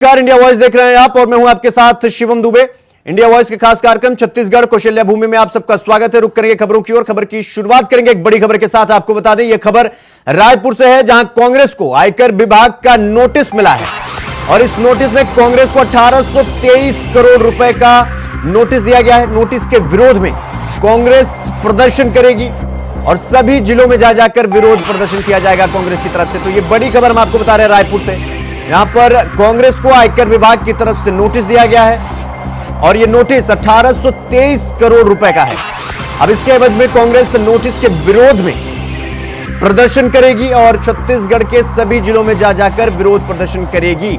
नमस्कार, India voice देख रहे हैं आप और मैं हूं आपके साथ शिवम दुबे। इंडिया वॉइस के खास कार्यक्रम छत्तीसगढ़ कौशल्या भूमि में आप सबका स्वागत है। रुक करेंगे खबरों की ओर। खबर की शुरुआत करेंगे एक बड़ी खबर के साथ। आपको बता दें, यह खबर रायपुर से है, जहां कांग्रेस को आयकर विभाग का नोटिस मिला है और इस नोटिस में कांग्रेस को 1823 करोड़ रुपए का नोटिस दिया गया है। नोटिस के विरोध में कांग्रेस प्रदर्शन करेगी और सभी जिलों में जा जाकर विरोध प्रदर्शन किया जाएगा कांग्रेस की तरफ से। तो यह बड़ी खबर हम आपको बता रहे हैं रायपुर से। यहां पर कांग्रेस को आयकर विभाग की तरफ से नोटिस दिया गया है और यह नोटिस 1823 करोड़ रुपए का है। अब इसके एवज में कांग्रेस नोटिस के विरोध में प्रदर्शन करेगी और छत्तीसगढ़ के सभी जिलों में जा जाकर विरोध प्रदर्शन करेगी।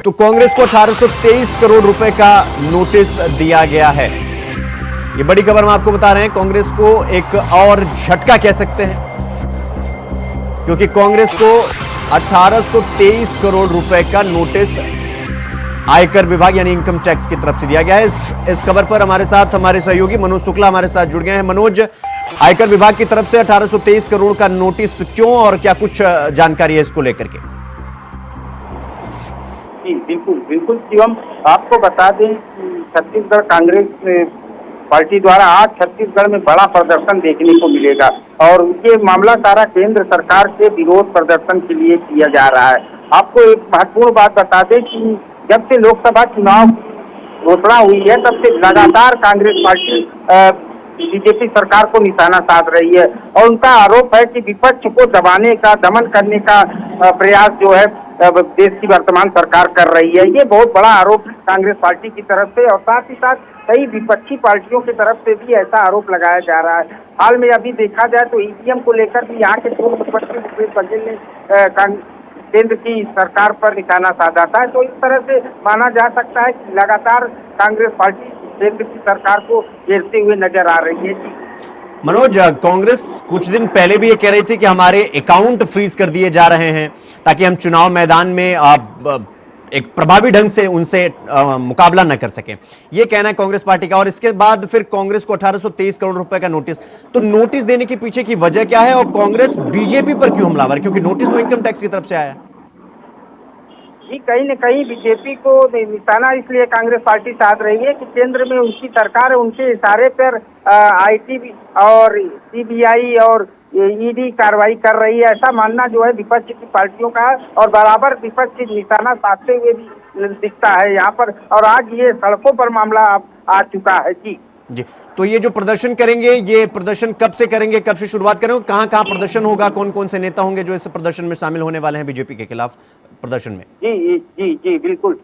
तो कांग्रेस को 1823 करोड़ रुपए का नोटिस दिया गया है। यह बड़ी खबर हम आपको बता रहे हैं। कांग्रेस को एक और झटका कह सकते हैं, क्योंकि कांग्रेस को 1823 करोड़ रुपए का नोटिस आयकर विभाग यानी इनकम टैक्स की तरफ से दिया गया है। इस खबर पर हमारे साथ हमारे सहयोगी मनोज शुक्ला हमारे साथ जुड़ गए हैं। मनोज, आयकर विभाग की तरफ से 1823 करोड़ का नोटिस क्यों और क्या कुछ जानकारी है इसको लेकर के? जी बिल्कुल बिल्कुल शिवम, आपको बता दें कि छत्तीसगढ़ कांग्रेस पार्टी द्वारा आज छत्तीसगढ़ में बड़ा प्रदर्शन देखने को मिलेगा और ये मामला सारा केंद्र सरकार के विरोध प्रदर्शन के लिए किया जा रहा है। आपको एक महत्वपूर्ण बात बता दें कि जब से लोकसभा चुनाव घोषणा हुई है तब से लगातार कांग्रेस पार्टी बीजेपी सरकार को निशाना साध रही है और उनका आरोप है कि विपक्ष को दबाने का, दमन करने का प्रयास जो है देश की वर्तमान सरकार कर रही है। ये बहुत बड़ा आरोप कांग्रेस पार्टी की तरफ से और साथ ही साथ कई विपक्षी पार्टियों की तरफ से भी ऐसा आरोप लगाया जा रहा है। हाल में अभी देखा जाए तो ईवीएम को लेकर भी यहाँ के पूर्व मुख्यमंत्री भूपेश बघेल ने केंद्र की सरकार पर निशाना साधा था। तो इस तरह से माना जा सकता है कि लगातार कांग्रेस पार्टी केंद्र की सरकार को घेरते हुए नजर आ रही है। मनोज, कांग्रेस कुछ दिन पहले भी ये कह रही थी कि हमारे अकाउंट फ्रीज कर दिए जा रहे हैं ताकि हम चुनाव मैदान में एक प्रभावी ढंग से उनसे मुकाबला न कर सकें। यह कहना है कांग्रेस पार्टी का। और इसके बाद फिर कांग्रेस को 1823 करोड़ रुपए का नोटिस। तो नोटिस देने के पीछे की वजह क्या है और कांग्रेस बीजेपी पर क्यों हमलावर? क्योंकि नोटिस तो इनकम टैक्स की तरफ से आया है। जी, कहीं न कहीं बीजेपी को निशाना इसलिए कांग्रेस पार्टी साध रही है कि केंद्र में उनकी सरकार है, उनके इशारे पर आईटी और सीबीआई और ईडी कार्रवाई कर रही है। ऐसा मानना जो है विपक्ष की पार्टियों का और बराबर विपक्ष की निशाना साधते हुए भी दिखता है यहाँ पर। और आज ये सड़कों पर मामला आ चुका है। जी, तो ये जो प्रदर्शन करेंगे, ये प्रदर्शन कब से करेंगे, कब से शुरुआत करेंगे, कहां कहां प्रदर्शन होगा, कौन कौन से नेता होंगे जो इस प्रदर्शन में शामिल होने वाले हैं बीजेपी के खिलाफ प्रदर्शन में? जी बिल्कुल।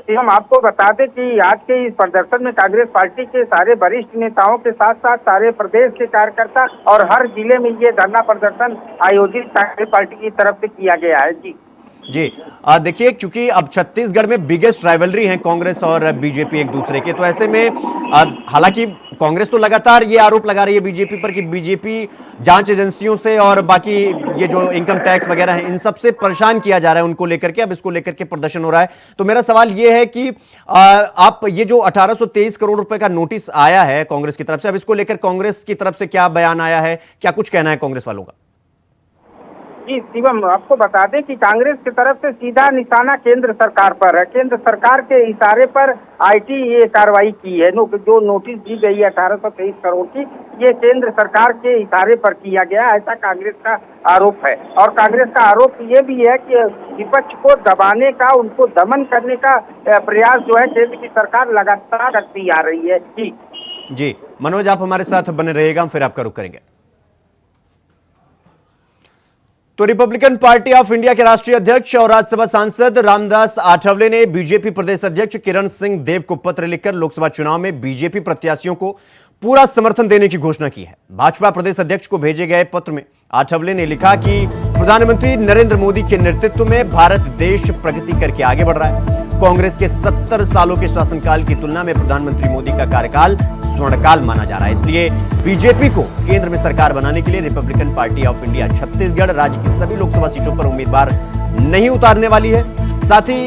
हम आपको बता दें कि आज के इस प्रदर्शन में कांग्रेस पार्टी के सारे वरिष्ठ नेताओं के साथ साथ सारे प्रदेश के कार्यकर्ता और हर जिले में ये धरना प्रदर्शन आयोजित कांग्रेस पार्टी की तरफ से किया गया है। जी देखिए, क्योंकि अब छत्तीसगढ़ में बिगेस्ट राइवलरी है कांग्रेस और बीजेपी एक दूसरे के, तो ऐसे में हालांकि कांग्रेस तो लगातार ये आरोप लगा रही है बीजेपी पर कि बीजेपी जांच एजेंसियों से और बाकी ये जो इनकम टैक्स वगैरह है इन सब से परेशान किया जा रहा है उनको लेकर के। अब इसको लेकर के प्रदर्शन हो रहा है। तो मेरा सवाल ये है कि आप ये जो 1823 करोड़ रुपए का नोटिस आया है कांग्रेस की तरफ से, अब इसको लेकर कांग्रेस की तरफ से क्या बयान आया है, क्या कुछ कहना है कांग्रेस वालों का? जी शिवम, आपको बता दें कि कांग्रेस की तरफ से सीधा निशाना केंद्र सरकार पर है। केंद्र सरकार के इशारे पर आईटी ये कार्रवाई की है। जो नोटिस दी गई है 1823 करोड़ की, ये केंद्र सरकार के इशारे पर किया गया, ऐसा कांग्रेस का आरोप है। और कांग्रेस का आरोप ये भी है कि विपक्ष को दबाने का, उनको दमन करने का प्रयास जो है केंद्र की सरकार लगातार करती आ रही है। जी मनोज, आप हमारे साथ बने रहिएगा, हम फिर आपका रुख करेंगे। तो रिपब्लिकन पार्टी ऑफ इंडिया के राष्ट्रीय अध्यक्ष और राज्यसभा सांसद रामदास आठवले ने बीजेपी प्रदेश अध्यक्ष किरण सिंह देव को पत्र लिखकर लोकसभा चुनाव में बीजेपी प्रत्याशियों को पूरा समर्थन देने की घोषणा की है। भाजपा प्रदेश अध्यक्ष को भेजे गए पत्र में आठवले ने लिखा कि प्रधानमंत्री नरेंद्र मोदी के नेतृत्व में भारत देश प्रगति करके आगे बढ़ रहा है। कांग्रेस के 70 सालों के शासनकाल की तुलना में प्रधानमंत्री मोदी का कार्यकाल स्वर्णकाल माना जा रहा है। इसलिए बीजेपी को केंद्र में सरकार बनाने के लिए Republican party of India Chhattisgarh राज्य की सभी लोकसभा सीटों पर उम्मीदवार नहीं उतारने वाली है। साथ ही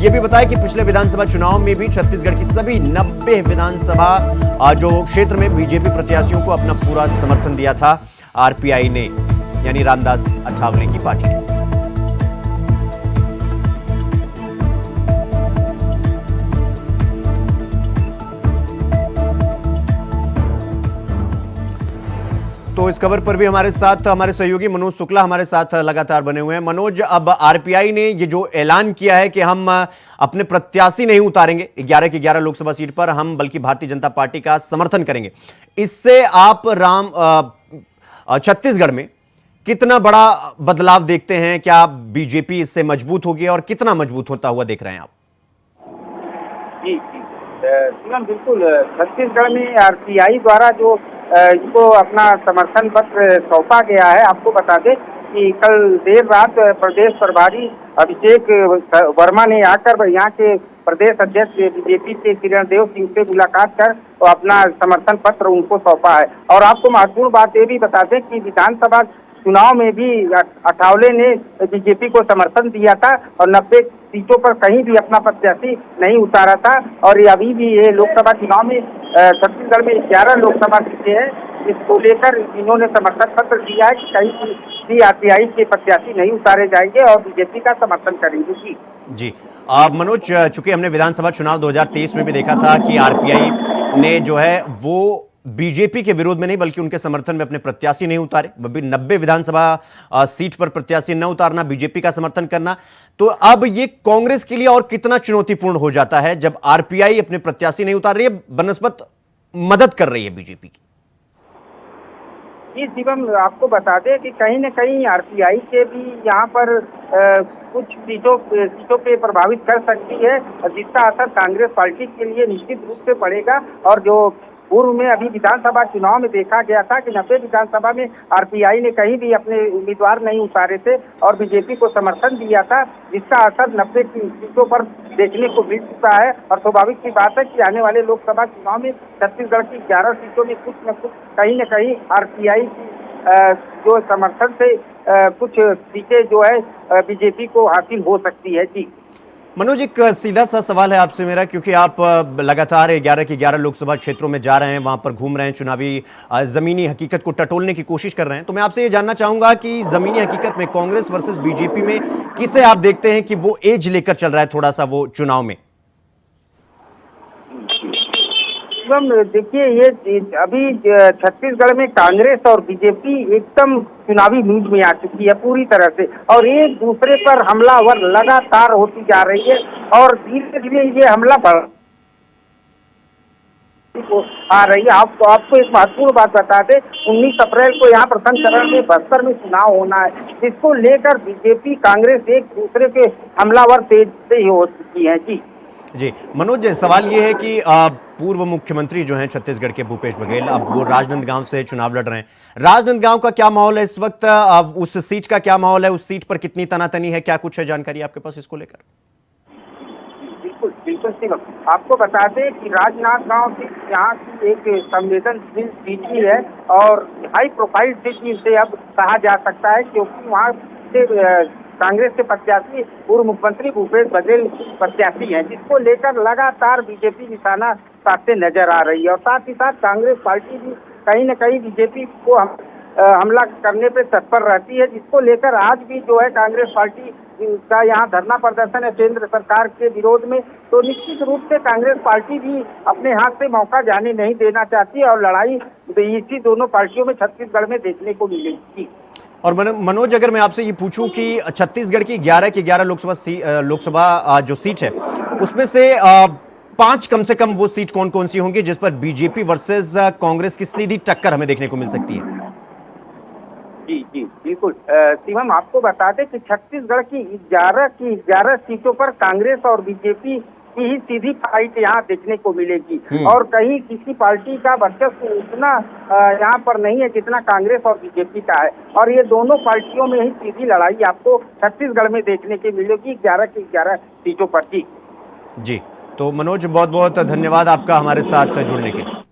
यह भी बताया कि पिछले विधानसभा चुनाव में भी छत्तीसगढ़ की सभी 90 विधानसभा जो क्षेत्र में बीजेपी प्रत्याशियों को अपना पूरा समर्थन दिया था आरपीआई ने, यानी रामदास आठवले की पार्टी ने। तो इस खबर पर भी हमारे साथ हमारे सहयोगी मनोज शुक्ला हमारे साथ लगातार बने हुए हैं। मनोज, अब आरपीआई ने ये जो ऐलान किया है कि हम अपने प्रत्याशी नहीं उतारेंगे 11 की 11 लोकसभा सीट पर, हम बल्कि भारतीय जनता पार्टी का समर्थन करेंगे, इससे आप छत्तीसगढ़ में कितना बड़ा बदलाव देखते हैं? क्या बीजेपी इससे मजबूत होगी और कितना मजबूत होता हुआ देख रहे हैं आप? जी जी शिवम, बिल्कुल छत्तीसगढ़ में आरपीआई द्वारा जो इसको अपना समर्थन पत्र सौंपा गया है। आपको बता दें कि कल देर रात प्रदेश प्रभारी अभिषेक वर्मा ने आकर यहाँ के प्रदेश अध्यक्ष बीजेपी के किरण देव सिंह से मुलाकात कर तो अपना समर्थन पत्र उनको सौंपा है। और आपको महत्वपूर्ण बात ये भी बता दें कि विधानसभा चुनाव में भी अठावले ने बीजेपी को समर्थन दिया था और 90 सीटों पर कहीं भी अपना प्रत्याशी नहीं उतारा था। और अभी भी ये लोकसभा चुनाव में छत्तीसगढ़ में 11 लोकसभा सीटें हैं, इसको लेकर इन्होंने समर्थन पत्र दिया है कि कहीं भी आरपीआई के प्रत्याशी नहीं उतारे जाएंगे और बीजेपी का समर्थन करेंगे। जी जी मनोज, चूंकि हमने विधानसभा चुनाव 2023 में भी देखा था कि आरपीआई ने जो है वो बीजेपी के विरोध में नहीं बल्कि उनके समर्थन में अपने प्रत्याशी नहीं उतारे, वो भी 90 विधानसभा सीट पर प्रत्याशी न उतारना, बीजेपी का समर्थन करना। तो अब ये कांग्रेस के लिए और कितना चुनौतीपूर्ण हो जाता है जब आरपीआई अपने प्रत्याशी नहीं उतार रही है, बनस्पत मदद कर रही है बीजेपी की। जी शिवम, आपको बता दें कि कहीं न कहीं आरपीआई के भी यहाँ पर कुछ सीटों पे प्रभावित कर सकती है, जिसका असर कांग्रेस पार्टी के लिए निश्चित रूप से पड़ेगा। और जो पूर्व में अभी विधानसभा चुनाव में देखा गया था कि 90 विधानसभा में आरपीआई ने कहीं भी अपने उम्मीदवार नहीं उतारे थे और बीजेपी को समर्थन दिया था, जिसका असर 90 सीटों पर देखने को मिल चुका है। और स्वाभाविक सी बात है कि आने वाले लोकसभा चुनाव में छत्तीसगढ़ की 11 सीटों में कुछ न कुछ कहीं न कहीं आरपीआई की जो समर्थन से कुछ सीटें जो है बीजेपी को हासिल हो सकती है। जी मनोज, एक सीधा सा सवाल है आपसे मेरा, क्योंकि आप लगातार 11 की 11 लोकसभा क्षेत्रों में जा रहे हैं, वहां पर घूम रहे हैं, चुनावी जमीनी हकीकत को टटोलने की कोशिश कर रहे हैं, तो मैं आपसे ये जानना चाहूंगा कि जमीनी हकीकत में कांग्रेस वर्सेस बीजेपी में किसे आप देखते हैं कि वो एज लेकर चल रहा है थोड़ा सा वो चुनाव में? देखिए, ये अभी छत्तीसगढ़ में कांग्रेस और बीजेपी एकदम चुनावी मूड में आ चुकी है पूरी तरह से और एक दूसरे पर हमलावर लगातार होती जा रही है और धीरे धीरे ये हमला बढ़ आ रही है। आपको एक महत्वपूर्ण बात बता दें, 19 अप्रैल को यहाँ प्रथम चरण में बस्तर में चुनाव होना है, जिसको लेकर बीजेपी कांग्रेस एक दूसरे के हमलावर तेज से ही हो चुकी है। जी मनोज, सवाल ये है कि पूर्व मुख्यमंत्री जो हैं छत्तीसगढ़ के भूपेश बघेल, अब वो राजनांदगांव से चुनाव लड़ रहे हैं। राजनांदगांव का क्या माहौल है इस वक्त? उस सीट का क्या माहौल है? उस सीट पर कितनी तनातनी है? क्या कुछ है जानकारी आपके पास इसको लेकर? बिल्कुल बिल्कुल शिवम, आपको बता दें कि राजनांदगांव की यहाँ की एक संवेदनशील सीट भी है और हाई प्रोफाइल सीट भी इसे अब कहा जा सकता है, क्योंकि वहाँ से कांग्रेस के प्रत्याशी पूर्व मुख्यमंत्री भूपेश बघेल प्रत्याशी हैं, जिसको लेकर लगातार बीजेपी निशाना साधते नजर आ रही है। और साथ ही साथ कांग्रेस पार्टी भी कहीं न कहीं बीजेपी को हमला करने पे तत्पर रहती है, जिसको लेकर आज भी जो है कांग्रेस पार्टी का यहाँ धरना प्रदर्शन है केंद्र सरकार के विरोध में। तो निश्चित रूप से कांग्रेस पार्टी भी अपने हाथ से मौका जाने नहीं देना चाहती और लड़ाई इसी दोनों पार्टियों में छत्तीसगढ़ में देखने को मिलेगी। और मनोज, अगर मैं आपसे ये पूछूं कि छत्तीसगढ़ की 11 की 11 लोकसभा जो सीट है उसमें से 5 कम से कम वो सीट कौन कौन सी होंगी जिस पर बीजेपी वर्सेस कांग्रेस की सीधी टक्कर हमें देखने को मिल सकती है? जी जी बिल्कुल शिवम, आपको बता दें कि छत्तीसगढ़ की 11 सीटों पर कांग्रेस और बीजेपी की ही सीधी फाइट यहाँ देखने को मिलेगी और कहीं किसी पार्टी का वर्चस्व उतना यहाँ पर नहीं है जितना कांग्रेस और बीजेपी का है। और ये दोनों पार्टियों में ही सीधी लड़ाई आपको छत्तीसगढ़ में देखने की मिलेगी 11 की 11 सीटों पर। जी तो मनोज, बहुत बहुत धन्यवाद आपका हमारे साथ जुड़ने के लिए।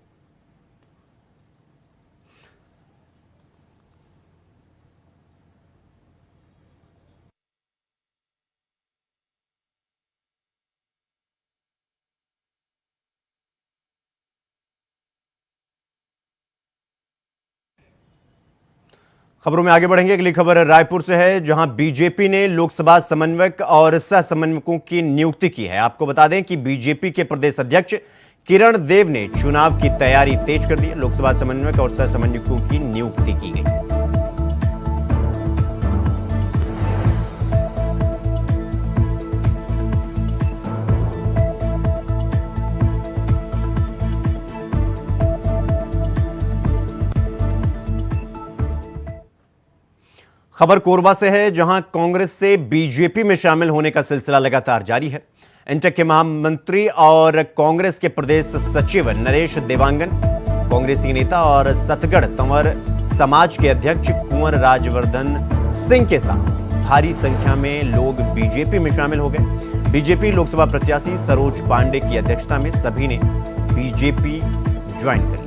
खबरों में आगे बढ़ेंगे। अगली खबर रायपुर से है, जहां बीजेपी ने लोकसभा समन्वयक और सह समन्वयकों की नियुक्ति की है। आपको बता दें कि बीजेपी के प्रदेश अध्यक्ष किरण देव ने चुनाव की तैयारी तेज कर दी है। लोकसभा समन्वयक और सह समन्वयकों की नियुक्ति की गई। खबर कोरबा से है, जहां कांग्रेस से बीजेपी में शामिल होने का सिलसिला लगातार जारी है। इंटक के महामंत्री और कांग्रेस के प्रदेश सचिव नरेश देवांगन, कांग्रेसी नेता और सतगढ़ तंवर समाज के अध्यक्ष कुंवर राजवर्धन सिंह के साथ भारी संख्या में लोग बीजेपी में शामिल हो गए। बीजेपी लोकसभा प्रत्याशी सरोज पांडे की अध्यक्षता में सभी ने बीजेपी ज्वाइन कर ली।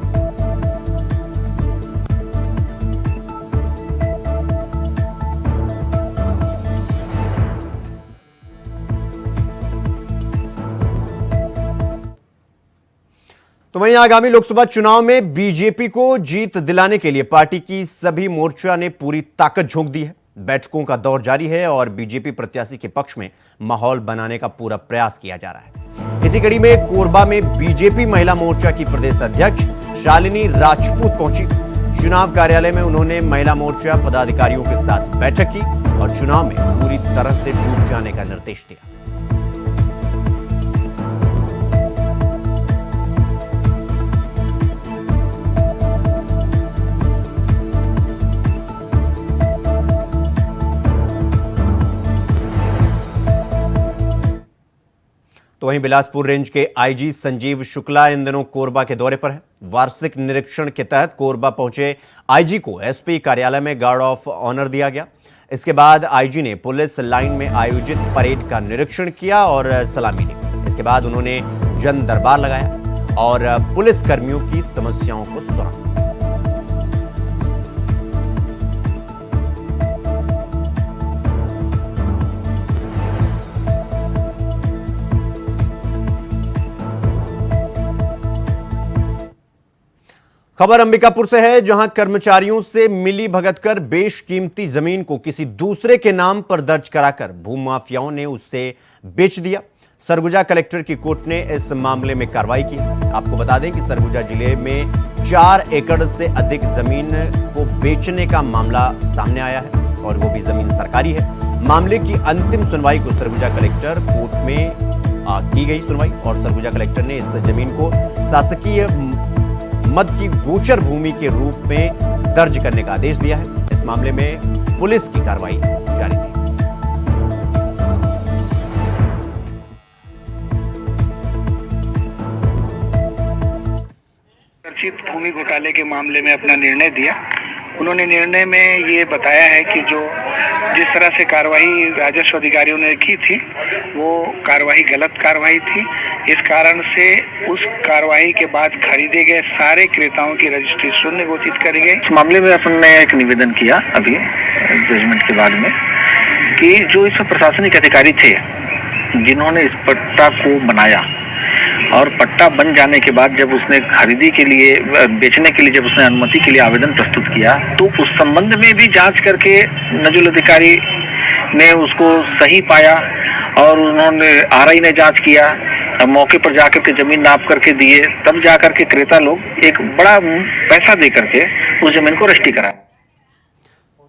तो वहीं आगामी लोकसभा चुनाव में बीजेपी को जीत दिलाने के लिए पार्टी की सभी मोर्चा ने पूरी ताकत झोंक दी है। बैठकों का दौर जारी है और बीजेपी प्रत्याशी के पक्ष में माहौल बनाने का पूरा प्रयास किया जा रहा है। इसी कड़ी में कोरबा में बीजेपी महिला मोर्चा की प्रदेश अध्यक्ष शालिनी राजपूत पहुंची। चुनाव कार्यालय में उन्होंने महिला मोर्चा पदाधिकारियों के साथ बैठक की और चुनाव में पूरी तरह से डूब जाने का निर्देश दिया। तो वहीं बिलासपुर रेंज के आईजी संजीव शुक्ला इन दिनों कोरबा के दौरे पर हैं। वार्षिक निरीक्षण के तहत कोरबा पहुंचे आईजी को एसपी कार्यालय में गार्ड ऑफ ऑनर दिया गया। इसके बाद आईजी ने पुलिस लाइन में आयोजित परेड का निरीक्षण किया और सलामी ली। इसके बाद उन्होंने जन दरबार लगाया और पुलिस कर्मियों की समस्याओं को सुना। खबर अंबिकापुर से है, जहां कर्मचारियों से मिली भगत कर बेशकीमती जमीन को किसी दूसरे के नाम पर दर्ज कराकर भूमाफियाओं ने उससे बेच दिया। सरगुजा कलेक्टर की कोर्ट ने इस मामले में कार्रवाई की। आपको बता दें कि सरगुजा जिले में 4 एकड़ से अधिक जमीन को बेचने का मामला सामने आया है और वो भी जमीन सरकारी है। मामले की अंतिम सुनवाई को सरगुजा कलेक्टर कोर्ट में की गई सुनवाई और सरगुजा कलेक्टर ने इस जमीन को शासकीय मद की गोचर भूमि के रूप में दर्ज करने का आदेश दिया है। इस मामले में पुलिस की कार्रवाई जारी है। चर्चित भूमि घोटाले के मामले में अपना निर्णय दिया। उन्होंने निर्णय में ये बताया है कि जो जिस तरह से कार्रवाई राजस्व अधिकारियों ने की थी वो कार्रवाई गलत कार्रवाई थी। इस कारण से उस कार्रवाई के बाद खरीदे गए सारे क्रेताओं की रजिस्ट्री शून्य घोषित करी गई। इस मामले में अपन ने एक निवेदन किया अभी जजमेंट के बाद में कि जो इसमें प्रशासनिक अधिकारी थे जिन्होंने इस पट्टा को बनाया और पट्टा बन जाने के बाद जब उसने खरीदी के लिए बेचने के लिए जब उसने अनुमति के लिए आवेदन प्रस्तुत किया तो उस संबंध में भी जांच करके नजुल अधिकारी ने उसको सही पाया और उन्होंने आरआई ने जांच किया, मौके पर जाकर के जमीन नाप करके दिए, तब जाकर के क्रेता लोग एक बड़ा पैसा दे करके उस जमीन को रजिस्ट्री करा।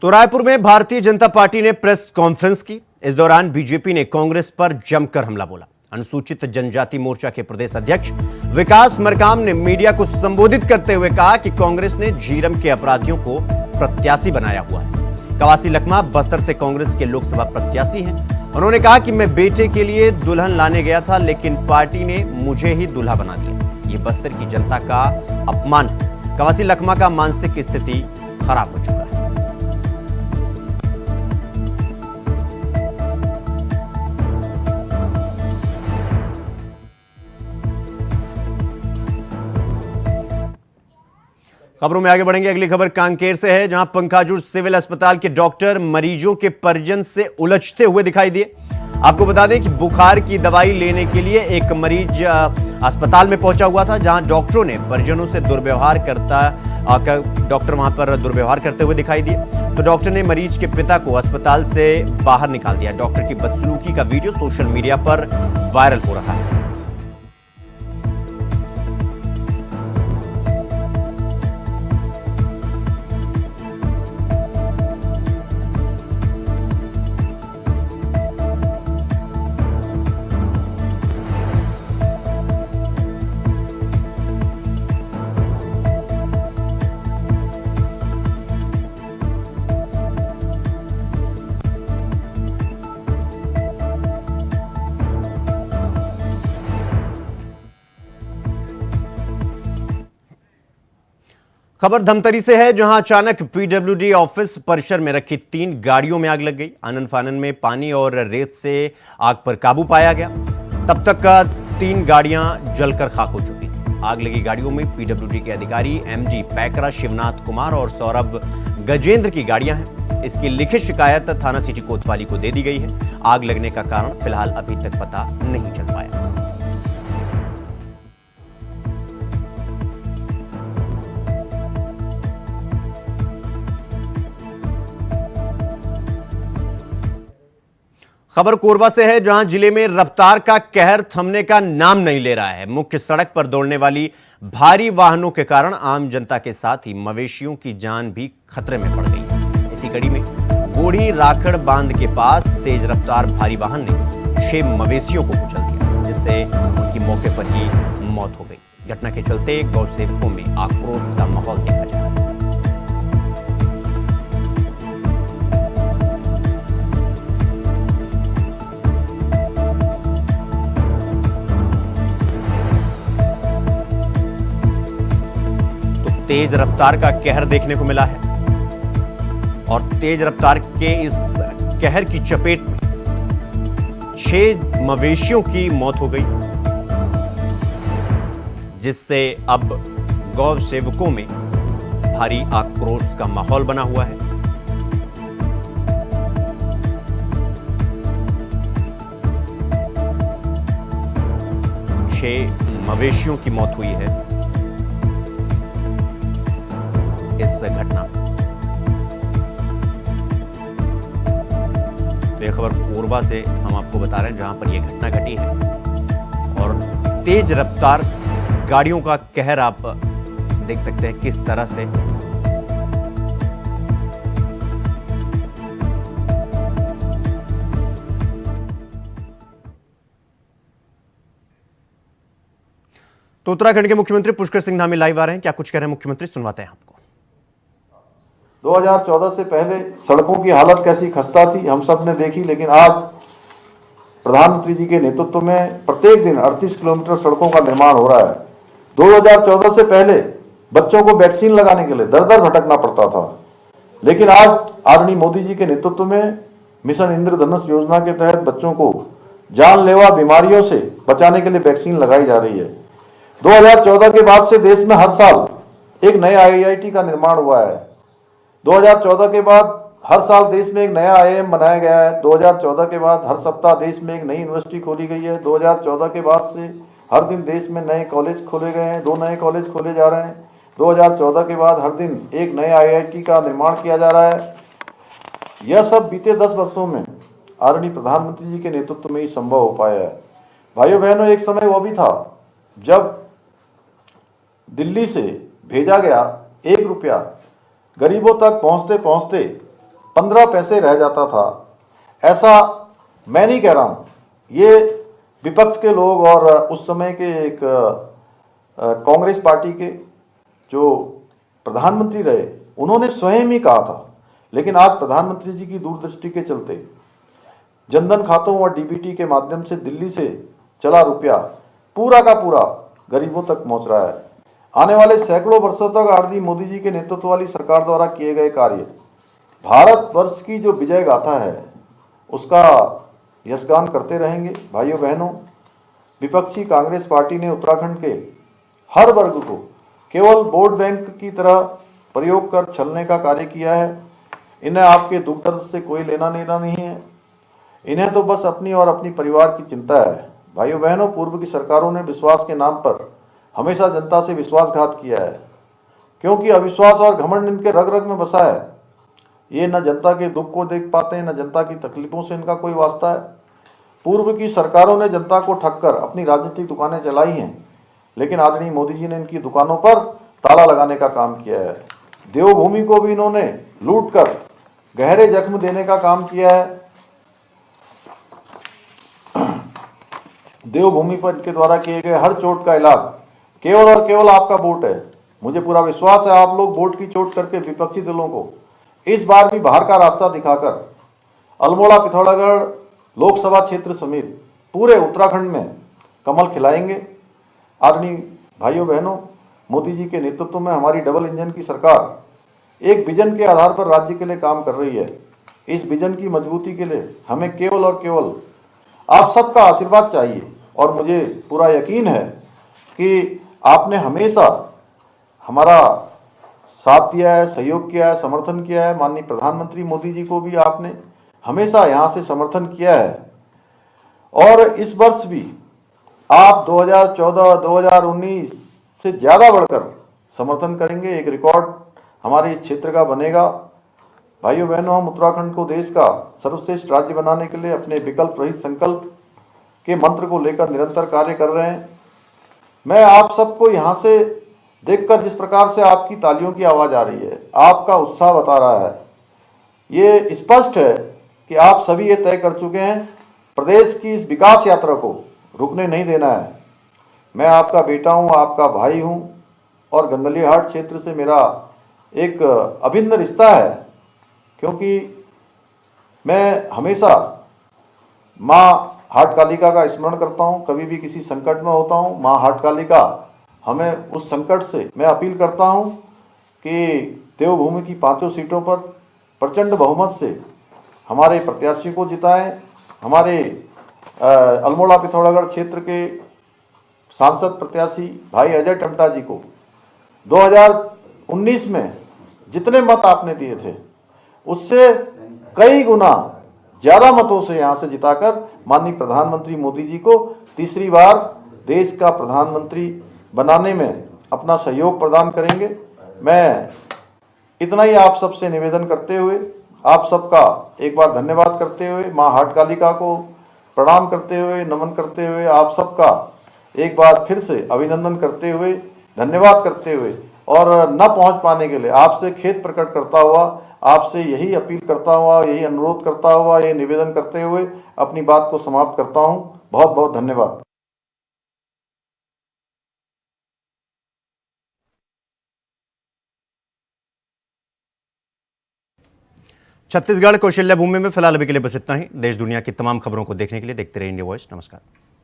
तो रायपुर में भारतीय जनता पार्टी ने प्रेस कॉन्फ्रेंस की। इस दौरान बीजेपी ने कांग्रेस पर जमकर हमला बोला। अनुसूचित जनजाति मोर्चा के प्रदेश अध्यक्ष विकास मरकाम ने मीडिया को संबोधित करते हुए कहा कि कांग्रेस ने झीरम के अपराधियों को प्रत्याशी बनाया हुआ है। कवासी लखमा बस्तर से कांग्रेस के लोकसभा प्रत्याशी हैं। उन्होंने कहा कि मैं बेटे के लिए दुल्हन लाने गया था लेकिन पार्टी ने मुझे ही दूल्हा बना दिया। ये बस्तर की जनता का अपमान है। कवासी लखमा का मानसिक स्थिति खराब हो चुका है। खबरों में आगे बढ़ेंगे। अगली खबर कांकेर से है, जहां पंखाजुर सिविल अस्पताल के डॉक्टर मरीजों के परिजन से उलझते हुए दिखाई दिए। आपको बता दें कि बुखार की दवाई लेने के लिए एक मरीज अस्पताल में पहुंचा हुआ था, जहां डॉक्टरों ने परिजनों से डॉक्टर वहां पर दुर्व्यवहार करते हुए दिखाई दिए। तो डॉक्टर ने मरीज के पिता को अस्पताल से बाहर निकाल दिया। डॉक्टर की बदसलूकी का वीडियो सोशल मीडिया पर वायरल हो रहा है। खबर धमतरी से है, जहां अचानक पीडब्ल्यूडी ऑफिस परिसर में रखी 3 गाड़ियों में आग लग गई। आनन फानन में पानी और रेत से आग पर काबू पाया गया। तब तक 3 गाड़ियां जलकर खाक हो चुकी थी। आग लगी गाड़ियों में पीडब्ल्यूडी के अधिकारी एमडी पैकरा, शिवनाथ कुमार और सौरभ गजेंद्र की गाड़ियां हैं। इसकी लिखित शिकायत थाना सिटी कोतवाली को दे दी गई है। आग लगने का कारण फिलहाल अभी तक पता नहीं चल पाया। खबर कोरबा से है, जहां जिले में रफ्तार का कहर थमने का नाम नहीं ले रहा है। मुख्य सड़क पर दौड़ने वाली भारी वाहनों के कारण आम जनता के साथ ही मवेशियों की जान भी खतरे में पड़ गई। इसी कड़ी में गोढ़ी राखड़ बांध के पास तेज रफ्तार भारी वाहन ने 6 मवेशियों को कुचल दिया, जिससे उनकी मौके पर ही मौत हो गई। घटना के चलते गौ सेवकों में आक्रोश का माहौल देखा जा रहा है। तेज रफ्तार का कहर देखने को मिला है और तेज रफ्तार के इस कहर की चपेट में 6 मवेशियों की मौत हो गई, जिससे अब गौ सेवकों में भारी आक्रोश का माहौल बना हुआ है। छह मवेशियों की मौत हुई है इस घटना में। तो यह खबर कोरबा से हम आपको बता रहे हैं, जहां पर यह घटना घटी है और तेज रफ्तार गाड़ियों का कहर आप देख सकते हैं किस तरह से। तो उत्तराखंड के मुख्यमंत्री पुष्कर सिंह धामी लाइव आ रहे हैं, क्या कुछ कह रहे हैं मुख्यमंत्री, सुनवाते हैं आपको। 2014 से पहले सड़कों की हालत कैसी खस्ता थी हम सब ने देखी, लेकिन आज प्रधानमंत्री जी के नेतृत्व में प्रत्येक दिन 38 किलोमीटर सड़कों का निर्माण हो रहा है। 2014 से पहले बच्चों को वैक्सीन लगाने के लिए दर दर भटकना पड़ता था, लेकिन आज आदरणीय मोदी जी के नेतृत्व में मिशन इंद्रधनुष योजना के तहत बच्चों को जानलेवा बीमारियों से बचाने के लिए वैक्सीन लगाई जा रही है। 2014 के बाद से देश में हर साल एक नए IIT का निर्माण हुआ है। 2014 के बाद हर साल देश में एक नया IIM बनाया गया है। 2014 के बाद हर सप्ताह देश में एक नई यूनिवर्सिटी खोली गई है। 2014 के बाद से हर दिन देश में नए कॉलेज खोले गए हैं, 2 नए कॉलेज खोले जा रहे हैं। 2014 के बाद हर दिन एक नए IIT का निर्माण किया जा रहा है। यह सब बीते 10 वर्षों में आदरणीय प्रधानमंत्री जी के नेतृत्व में ही संभव हो पाया है। भाइयों बहनों, एक समय वो भी था जब दिल्ली से भेजा गया 1 रुपया गरीबों तक पहुंचते पहुंचते 15 पैसे रह जाता था। ऐसा मैं नहीं कह रहा हूं, ये विपक्ष के लोग और उस समय के एक कांग्रेस पार्टी के जो प्रधानमंत्री रहे उन्होंने स्वयं ही कहा था। लेकिन आज प्रधानमंत्री जी की दूरदृष्टि के चलते जनधन खातों और DBT के माध्यम से दिल्ली से चला रुपया पूरा का पूरा गरीबों तक पहुंच रहा है। आने वाले सैकड़ों वर्षों तक आदरणीय मोदी जी के नेतृत्व वाली सरकार द्वारा किए गए कार्य भारत वर्ष की जो विजय गाथा है उसका यशगान करते रहेंगे। भाइयों बहनों, विपक्षी कांग्रेस पार्टी ने उत्तराखंड के हर वर्ग को केवल वोट बैंक की तरह प्रयोग कर छलने का कार्य किया है। इन्हें आपके दुख दर्द से कोई लेना देना नहीं है, इन्हें तो बस अपनी और अपनी परिवार की चिंता है। भाइयों बहनों, पूर्व की सरकारों ने विश्वास के नाम पर हमेशा जनता से विश्वासघात किया है, क्योंकि अविश्वास और घमंड इनके रग रग में बसा है। ये न जनता के दुख को देख पाते हैं, न जनता की तकलीफों से इनका कोई वास्ता है। पूर्व की सरकारों ने जनता को ठगकर अपनी राजनीतिक दुकानें चलाई हैं, लेकिन आदरणीय मोदी जी ने इनकी दुकानों पर ताला लगाने का काम किया है। देवभूमि को भी इन्होंने लूट कर गहरे जख्म देने का काम किया है। देवभूमि पर इनके द्वारा किए गए हर चोट का इलाज केवल और केवल आपका वोट है। मुझे पूरा विश्वास है आप लोग वोट की चोट करके विपक्षी दलों को इस बार भी बाहर का रास्ता दिखाकर अल्मोड़ा पिथौरागढ़ लोकसभा क्षेत्र समेत पूरे उत्तराखंड में कमल खिलाएंगे। आदरणीय भाइयों बहनों, मोदी जी के नेतृत्व में हमारी डबल इंजन की सरकार एक विजन के आधार पर राज्य के लिए काम कर रही है। इस विजन की मजबूती के लिए हमें केवल और केवल आप सबका आशीर्वाद चाहिए और मुझे पूरा यकीन है कि आपने हमेशा हमारा साथ दिया है, सहयोग किया है, समर्थन किया है। माननीय प्रधानमंत्री मोदी जी को भी आपने हमेशा यहाँ से समर्थन किया है और इस वर्ष भी आप 2014, 2019 से ज़्यादा बढ़कर समर्थन करेंगे। एक रिकॉर्ड हमारे इस क्षेत्र का बनेगा। भाइयों बहनों, हम उत्तराखंड को देश का सर्वश्रेष्ठ राज्य बनाने के लिए अपने विकल्प रहित संकल्प के मंत्र को लेकर निरंतर कार्य कर रहे हैं। मैं आप सबको यहाँ से देखकर जिस प्रकार से आपकी तालियों की आवाज़ आ रही है, आपका उत्साह बता रहा है, ये स्पष्ट है कि आप सभी ये तय कर चुके हैं प्रदेश की इस विकास यात्रा को रुकने नहीं देना है। मैं आपका बेटा हूँ, आपका भाई हूँ और गंगलियाहाट क्षेत्र से मेरा एक अभिन्न रिश्ता है, क्योंकि मैं हमेशा माँ हाटकालिका का स्मरण करता हूँ। कभी भी किसी संकट में होता हूँ, माँ हाटकालिका हमें उस संकट से मैं अपील करता हूँ कि देवभूमि की 5 सीटों पर प्रचंड बहुमत से हमारे प्रत्याशी को जिताएं। हमारे अल्मोड़ा पिथौरागढ़ क्षेत्र के सांसद प्रत्याशी भाई अजय टमटा जी को 2019 में जितने मत आपने दिए थे उससे कई गुना ज्यादा मतों से यहाँ से जिताकर माननीय प्रधानमंत्री मोदी जी को तीसरी बार देश का प्रधानमंत्री बनाने में अपना सहयोग प्रदान करेंगे। मैं इतना ही आप सबसे निवेदन करते हुए, आप सबका एक बार धन्यवाद करते हुए, माँ हाटकालिका को प्रणाम करते हुए, नमन करते हुए, आप सबका एक बार फिर से अभिनंदन करते हुए, धन्यवाद करते हुए और न पहुंच पाने के लिए आपसे खेद प्रकट करता हुआ, आपसे यही अपील करता हुआ, यही अनुरोध करता हुआ, ये निवेदन करते हुए अपनी बात को समाप्त करता हूं। बहुत बहुत धन्यवाद। छत्तीसगढ़ कौशल्या भूमि में फिलहाल अभी के लिए बस इतना ही। देश दुनिया की तमाम खबरों को देखने के लिए देखते रहिए इंडिया वॉइस। नमस्कार।